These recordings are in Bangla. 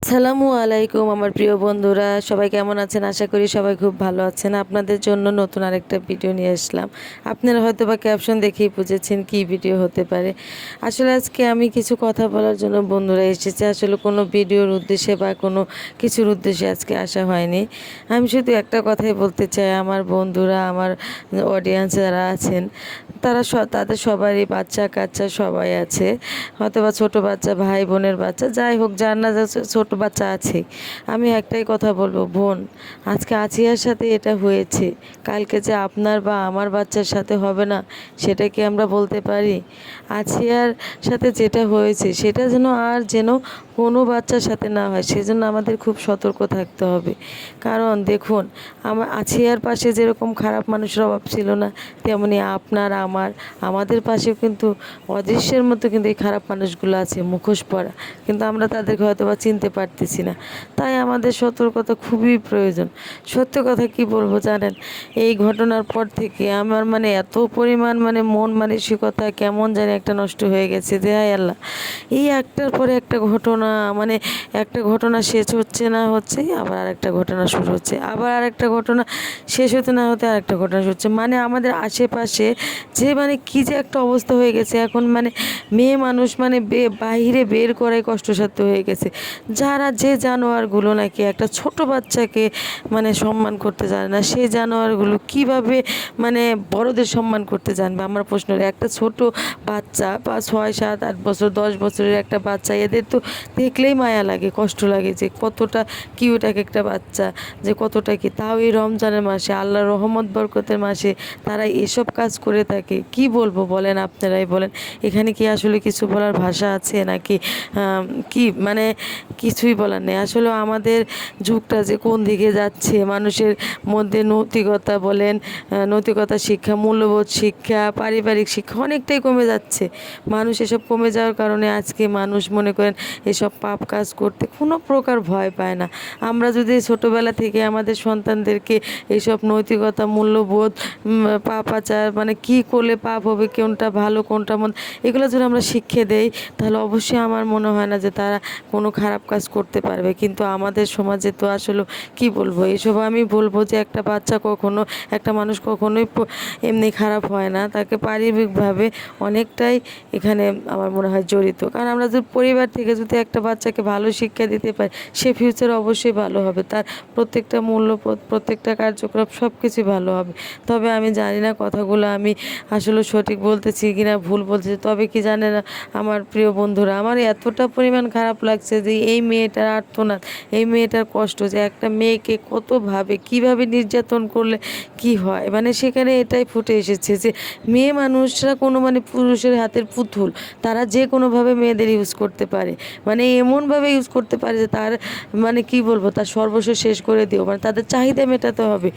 আসসালামু আলাইকুম আমার প্রিয় বন্ধুরা, সবাই কেমন আছেন? আশা করি সবাই খুব ভালো আছেন। আপনাদের জন্য নতুন আরেকটা ভিডিও নিয়ে আসলাম। আপনারা হয়তো বা ক্যাপশন দেখেই বুঝেছেন কী ভিডিও হতে পারে। আসলে আজকে আমি কিছু কথা বলার জন্য বন্ধুরা এসেছে। আসলে কোনো ভিডিওর উদ্দেশ্যে বা কোনো কিছুর উদ্দেশ্যে আজকে আসা হয়নি। আমি শুধু একটা কথাই বলতে চাই, আমার বন্ধুরা, আমার অডিয়েন্স যারা আছেন, তাদের সবারই বাচ্চা কাচ্চা সবাই আছে, হয়তো বা ছোটো বাচ্চা, ভাই বোনের বাচ্চা, যাই হোক, যার না ছোট বাচ্চা আছে। আমি একটাই কথা বলবো, বোন, আজকে আছিয়ার সাথে এটা হয়েছে, কালকে যে আপনার বা আমার বাচ্চার সাথে হবে না, সেটা কি আমরা বলতে পারি? আছিয়ার সাথে যেটা হয়েছে সেটা যেন কোনো বাচ্চার সাথে না হয়, সেজন্য আমাদের খুব সতর্ক থাকতে হবে। কারণ দেখুন, আছিয়ার পাশে যেরকম খারাপ মানুষের অভাব ছিল না, তেমনি আমাদের পাশেও কিন্তু অদৃশ্যের মতো কিন্তু এই খারাপ মানুষগুলো আছে, মুখোশ পরা, কিন্তু আমরা তাদেরকে হয়তো বা চিনতে পারতেছি না। তাই আমাদের সতর্কতা খুবই প্রয়োজন। সত্য কথা কি বলবো জানেন, এই ঘটনার পর থেকে আমার এত পরিমাণ মন মানসিকতা কেমন জানি একটা নষ্ট হয়ে গেছে যে হায় আল্লাহ, এই একটার পরে একটা ঘটনা, একটা ঘটনা শেষ হচ্ছে না হচ্ছেই আবার আরেকটা ঘটনা শুরু হচ্ছে, আবার আরেকটা ঘটনা শেষ হতে না হতে আরেকটা ঘটনা শুরু হচ্ছে। আমাদের আশেপাশে যে কী যে একটা অবস্থা হয়ে গেছে এখন, মেয়ে মানুষ বাহিরে বের করাই কষ্টসাধ্য হয়ে গেছে। যারা যে জানোয়ারগুলো নাকি একটা ছোট বাচ্চাকে সম্মান করতে জানে না, সেই জানোয়ারগুলো কিভাবে বড়দের সম্মান করতে জানবে? আমার প্রশ্ন, একটা ছোট বাচ্চা বা 6, 7, 8 বছর, 10 বছরের একটা বাচ্চা, এদের তো দেখলেই মায়া লাগে, কষ্ট লাগে যে কতটা কিউট এক একটা বাচ্চা, যে কতটা কি। তাও এই রমজানের মাসে, আল্লাহর রহমত বরকতের মাসে তারা এসব কাজ করে থাকে। কি বলবো বলেন, আপনারাই বলেন। এখানে কি আসলে কিছু বলার ভাষা আছে নাকি? কি কিছুই বলার নেই। আসলে আমাদের যুগটা যে কোন দিকে যাচ্ছে, মানুষের মধ্যে নৈতিকতা বলেন, নৈতিকতা শিক্ষা, মূল্যবোধ শিক্ষা, পারিবারিক শিক্ষা অনেকটাই কমে যাচ্ছে। মানুষ এসব কমে যাওয়ার কারণে আজকে মানুষ মনে করেন এসব পাপ কাজ করতে কোনো প্রকার ভয় পায় না। আমরা যদি ছোটোবেলা থেকে আমাদের সন্তানদেরকে এইসব নৈতিকতা, মূল্যবোধ, পাপাচার, কী করলে পাপ হবে, কোনটা ভালো কোনটা মন্দ, এগুলো যদি আমরা শিক্ষা দেই, তাহলে অবশ্যই আমার মনে হয় না যে তারা কোনো খারাপ কাজ করতে পারবে। কিন্তু আমাদের সমাজে তো আসলে কি বলবো, এইসব আমি বলবো যে একটা মানুষ কখনোই এমনি খারাপ হয় না, তাকে পারিবারিকভাবে অনেকটাই এখানে আমার মনে হয় জড়িত। কারণ আমরা যদি পরিবার থেকে যদি একটা বাচ্চাকে ভালো শিক্ষা দিতে পারি, সে ফিউচারে অবশ্যই ভালো হবে, তার প্রত্যেকটা মূল্যবোধ, প্রত্যেকটা কার্যক্রম সব কিছুই ভালো হবে। তবে আমি জানি না কথাগুলো আমি আসলে সঠিক বলতেছি কিনা ভুল বলতেছি। তবে কি জানে না আমার প্রিয় বন্ধুরা, আমার এতটা পরিমাণ খারাপ লাগছে যে এই মেয়েটার আর্তনাদ, এই মেয়েটার কষ্ট, যে একটা মেয়েকে কীভাবে নির্যাতন করলে কি হয়, সেখানে এটাই ফুটে এসেছে যে মেয়ে মানুষরা কোনো পুরুষের হাতের পুতুল, তারা যে কোনোভাবে মেয়েদের ইউজ করতে পারে, এমনভাবে ইউজ করতে পারে যে তার কি বলবো, তার সর্বস্ব শেষ করে দিও, তাদের চাহিদা মেটাতে হবে।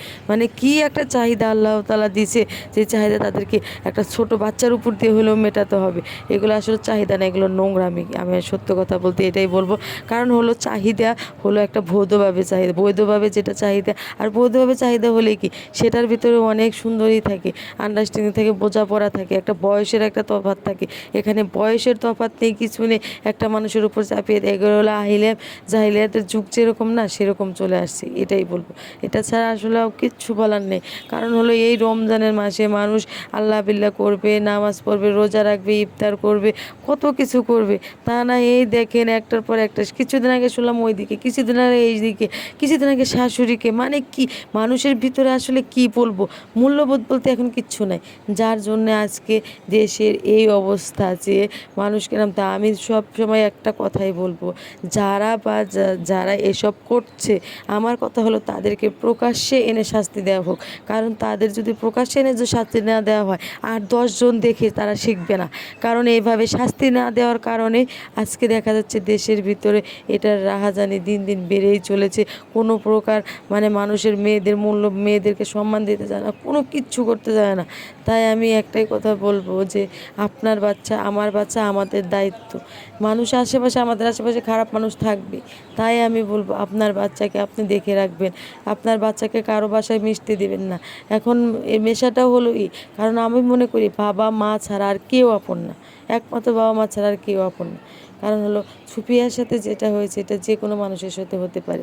কি একটা চাহিদা আল্লাহ তাআলা দিছে, যে চাহিদা তাদেরকে একটা ছোট বাচ্চার উপর দিয়ে হলেও মেটাতে হবে। এগুলো আসলে চাহিদা না, এগুলো নোংরামি। আমি সত্য কথা বলতে এটাই বলবো। কারণ হলো চাহিদা হলো একটা বৈধভাবে যেটা চাহিদা, আর বৈধভাবে চাহিদা হলে কি সেটার ভিতরে অনেক সুন্দরী থাকে, আন্ডারস্ট্যান্ডিং থাকে, বোঝাপড়া থাকে, একটা বয়সের একটা তফাৎ থাকে। এখানে বয়সের তফাৎ নেই, কিছু নেই, একটা মানুষের উপর চাপিয়ে দেয়। এগুলো হলো জাহিলিয়াতের যুগ যেরকম না, সেরকম চলে আসছে, এটাই বলবো। এটা ছাড়া আসলে কিচ্ছু বলার নেই। কারণ হলো এই রমজানের মাসে মানুষ আল্লাহ বিল্লাহ করবে, নামাজ পড়বে, রোজা রাখবে, ইফতার করবে, কত কিছু করবে। তা না, এই দেখেন একটার পর একটা। কিছুদিন আগে শুনলাম ওইদিকে, কিছুদিন আগে এইদিকে, কিছুদিন আগে শাশুড়িকে, কি মানুষের ভিতরে আসলে কি বলবো, মূল্যবোধ বলতে এখন কিচ্ছু নাই। যার জন্যে আজকে দেশের এই অবস্থা, যে মানুষকে তা আমি সব সময় একটা কথাই বলবো, যারা এসব করছে, আমার কথা হলো তাদেরকে প্রকাশ্যে এনে শাস্তি দেওয়া হোক। কারণ তাদের যদি প্রকাশ্যে এনে যে শাস্তি না দেওয়া হয়, আর 10 জন দেখে তারা শিখবে না। কারণ এইভাবে শাস্তি না দেওয়ার কারণে আজকে দেখা যাচ্ছে দেশের ভিতরে এটার রাহাজানি দিন দিন বেড়েই চলেছে। কোনো প্রকার মানুষের মেয়েদেরকে সম্মান দিতে চায় না, কোনো কিচ্ছু করতে চায় না। তাই আমি একটাই কথা বলবো যে আপনার বাচ্চা, আমার বাচ্চা, আমাদের দায়িত্ব। আমাদের আশেপাশে খারাপ মানুষ থাকবে, তাই আমি বলবো আপনার বাচ্চাকে আপনি দেখে রাখবেন। আপনার বাচ্চাকে কারো বাসায় মিশতে দিবেন না। এখন এই মেশাটাও হলো কারণ আমি মনে করি বাবা মা ছাড়া আর কেউ আপন না, একমাত্র বাবা মা ছাড়া আর কেউ আপন না। কারণ হলো সুফিয়ার সাথে যেটা হয়েছে এটা যে কোনো মানুষের সাথে হতে পারে,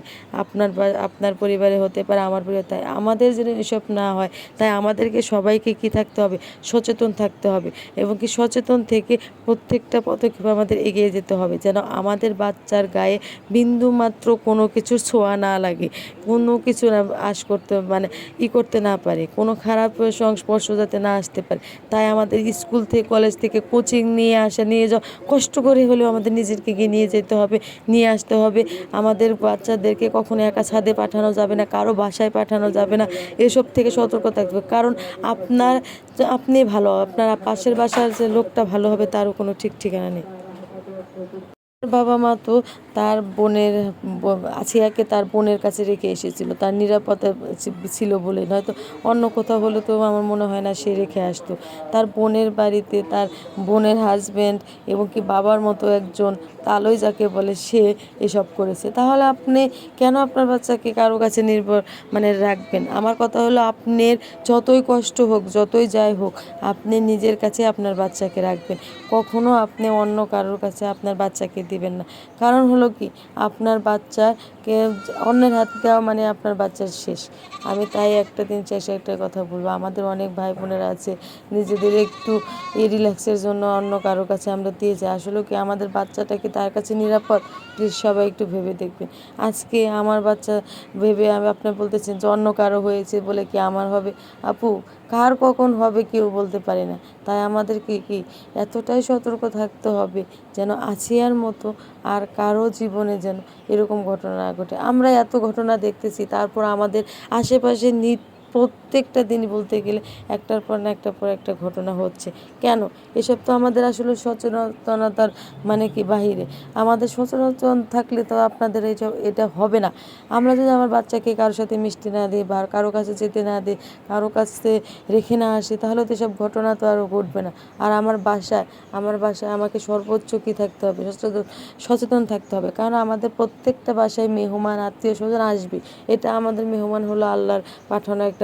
আপনার পরিবারে হতে পারে, আমার পরিবার। তাই আমাদের যেন এসব না হয়, তাই আমাদেরকে সবাইকে কি থাকতে হবে, সচেতন থাকতে হবে, এবং কি সচেতন থেকে প্রত্যেকটা পদক্ষেপ আমাদের এগিয়ে যেতে হবে, যেন আমাদের বাচ্চার গায়ে বিন্দুমাত্র কোনো কিছুর ছোঁয়া না লাগে, কোনো কিছু না করতে মানে করতে না পারে, কোনো খারাপ সংস্পর্শ যাতে না আসতে পারে। তাই আমাদের স্কুল থেকে, কলেজ থেকে কোচিং নিয়ে যাওয়া, কষ্ট করে হলেও আমাদের নিজেকে গিয়ে নিয়ে যেতে হবে, নিয়ে আসতে হবে। আমাদের বাচ্চাদেরকে কখনো একা ছাদে পাঠানো যাবে না, কারো বাসায় পাঠানো যাবে না, এসব থেকে সতর্ক থাকতে হবে। কারণ আপনি ভালো, আপনার পাশের বাসার যে লোকটা ভালো হবে তারও কোনো ঠিক ঠিকানা নেই। বাবা মা তো তার আসিয়াকে তার বোনের কাছে রেখে এসেছিল, তার নিরাপত্তা ছিল বলে, নয়তো অন্য কোথাও হলে তো আমার মনে হয় না সে রেখে আসতো। তার বোনের বাড়িতে তার বোনের হাজব্যান্ড এবং কি বাবার মতো একজন তালই যাকে বলে, সে এসব করেছে। তাহলে আপনি কেন আপনার বাচ্চাকে কারো কাছে নির্ভর রাখবেন? আমার কথা হলো, আপনার যতই কষ্ট হোক, যতই যাই হোক, আপনি নিজের কাছে আপনার বাচ্চাকে রাখবেন। কখনো আপনি অন্য কারোর কাছে আপনার বাচ্চাকে দিবেন না। কারণ হলো কি, আপনার বাচ্চাকে অন্যের হাতে দেওয়া মানে আপনার বাচ্চার শেষ। আমি তাই একটা দিন শেষে একটা কথা বলবো, আমাদের অনেক ভাই বোনেরা আছে নিজেদের একটু রিল্যাক্সের জন্য অন্য কারোর কাছে আমরা দিয়ে যাই। আসলে কি আমাদের বাচ্চাটা কি তার কাছে নিরাপদ? প্লিজ সবাই একটু ভেবে দেখবেন। আজকে আমার বাচ্চা ভেবে আপনি বলতেছেন যে অন্য কারো হয়েছে বলে কি আমার হবে? আপু, কার কখন হবে কেউ বলতে পারে না। তাই আমাদেরকে কি এতটাই সতর্ক থাকতে হবে যেন আসিয়ার মতো আর কারো জীবনে যেন এরকম ঘটনা না ঘটে। আমরা এত ঘটনা দেখতেছি, তারপর আমাদের আশেপাশে প্রত্যেকটা দিনই বলতে গেলে একটার পর না একটার পর একটা ঘটনা হচ্ছে। কেন? এসব তো আমাদের আসলে সচেতনতার কি বাহিরে। আমাদের সচেতন থাকলে তো আপনাদের এটা হবে না। আমরা যদি আমার বাচ্চাকে কারোর সাথে মিশতে না দিই, বা কারো কাছে যেতে না দিই, কারো কাছে রেখে না আসি, তাহলে তো এসব ঘটনা তো আরও ঘটবে না। আর আমার বাসায় আমাকে সর্বোচ্চ কী থাকতে হবে, সচেতন থাকতে হবে। কারণ আমাদের প্রত্যেকটা বাসায় মেহমান, আত্মীয় স্বজন আসবে। এটা আমাদের মেহমান হলো আল্লাহর পাঠানো একটা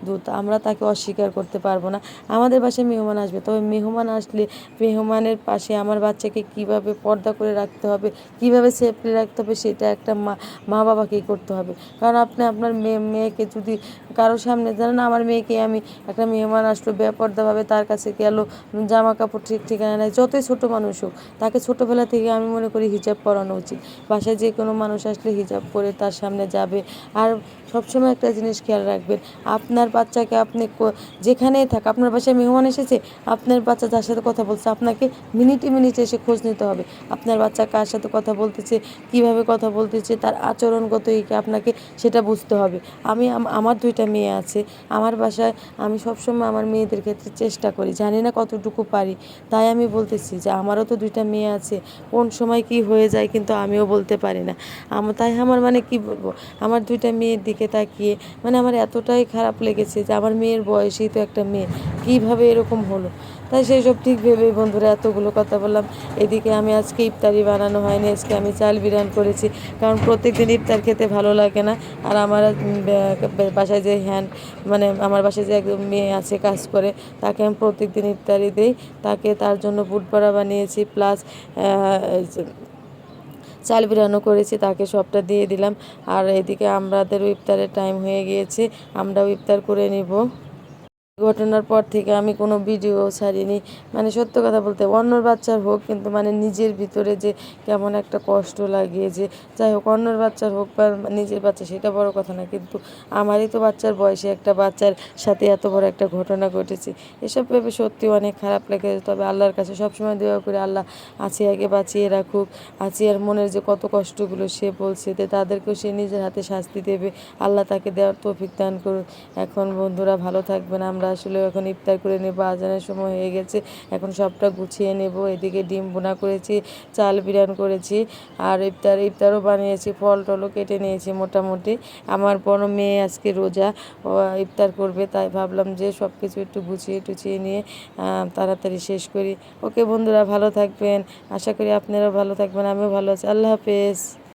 দূত, আমরা তাকে অস্বীকার করতে পারবো না। আমাদের বাসায় মেহমান আসবে, তবে মেহমান আসলে মেহমানের পাশে আমার বাচ্চাকে কিভাবে পর্দা করে রাখতে হবে, কিভাবে সেফলি রাখতে হবে, সেটা একটা মা বাবাকেই করতে হবে। কারণ আপনি আপনার মেয়েকে যদি কারোর সামনে, জানেন আমার মেয়েকে আমি, একটা মেহমান আসলো বেপর্দাভাবে তার কাছে গেল, জামা কাপড় ঠিক ঠিকানা নেয়, যতই ছোটো মানুষ হোক, তাকে ছোটোবেলা থেকে আমি মনে করি হিজাব পরানো উচিত। বাসায় যে কোনো মানুষ আসলে হিজাব পরে তার সামনে যাবে। আর সবসময় একটা জিনিস খেয়াল রাখবেন, আপনার বাচ্চাকে আপনি যেখানেই থাক, আপনার বাসায় মেহমান এসেছে, আপনার বাচ্চা যার সাথে কথা বলছে, আপনাকে মিনিটে মিনিটে এসে খোঁজ নিতে হবে। আপনার বাচ্চা কার সাথে কথা বলতেছে, কিভাবে কথা বলতেছে, তার আচরণগত আপনাকে সেটা বুঝতে হবে। আমার 2টা মেয়ে আছে, আমার বাসায় আমি সবসময় আমার মেয়েদের ক্ষেত্রে চেষ্টা করি, জানি না কতটুকু পারি। তাই আমি বলতেছি যে আমারও তো 2টা মেয়ে আছে, কোন সময় কি হয়ে যায় কিন্তু আমিও বলতে পারি না। তাই আমার কি বলবো, আমার 2টা মেয়ের দিকে তাকিয়ে আমার এতটাই খারাপ লেগেছে যে আমার মেয়ের বয়সেই তো একটা মেয়ে, কীভাবে এরকম হলো। তাই সেই সব ঠিক ভেবে বন্ধুরা এতগুলো কথা বললাম। এদিকে আমি আজকে ইফতারি বানানো হয়নি, আজকে আমি চাল বিরিয়ান করেছি, কারণ প্রত্যেক দিন ইফতার খেতে ভালো লাগে না। আর আমার বাসায় যে আমার বাসায় যে একজন মেয়ে আছে কাজ করে, তাকে আমি প্রত্যেক দিন ইফতারি দিই। তার জন্য বুট বড়া বানিয়েছি, প্লাস চাল বিরিয়ানিও করেছি, তাকে সবটা দিয়ে দিলাম। আর এদিকে আমাদেরও ইফতারের টাইম হয়ে গিয়েছে, আমরাও ইফতার করে নিব। ঘটনার পর থেকে আমি কোনো ভিডিও ছাড়িনি। সত্য কথা বলতে অন্যর বাচ্চার হোক, কিন্তু নিজের ভিতরে যে কেমন একটা কষ্ট লাগে, যে যাই হোক অন্যর বাচ্চার হোক বা নিজের বাচ্চা, সেটা বড় কথা না, কিন্তু আমারই তো বাচ্চার বয়সে একটা বাচ্চার সাথে এত বড় একটা ঘটনা ঘটেছে। এসব ভেবে সত্যি অনেক খারাপ লাগে। তবে আল্লাহর কাছে সবসময় দোয়া করি, আল্লাহ আসিয়াকে বাঁচিয়ে রাখুক। আসিয়ার মনের যে কত কষ্টগুলো সে বলছে, তাদেরকেও সে নিজের হাতে শাস্তি দেবে। আল্লাহ তাকে দেওয়ার তৌফিক দান করুক। এখন বন্ধুরা ভালো থাকবেন। আমরা আসলে এখন ইফতার করে নেব, আজানের সময় হয়ে গেছে, এখন সবটা গুছিয়ে নেব। এদিকে ডিম বোনা করেছি, চাল বিরিয়ানি করেছি, আর ইফতারও বানিয়েছি, ফল টলও কেটে নিয়েছি মোটামুটি। আমার বড় মেয়ে আজকে রোজা, ও ইফতার করবে, তাই ভাবলাম যে সব কিছু একটু গুছিয়ে টুছিয়ে নিয়ে তাড়াতাড়ি শেষ করি। ওকে বন্ধুরা, ভালো থাকবেন, আশা করি আপনারাও ভালো থাকবেন, আমিও ভালো আছি। আল্লাহ হাফেজ।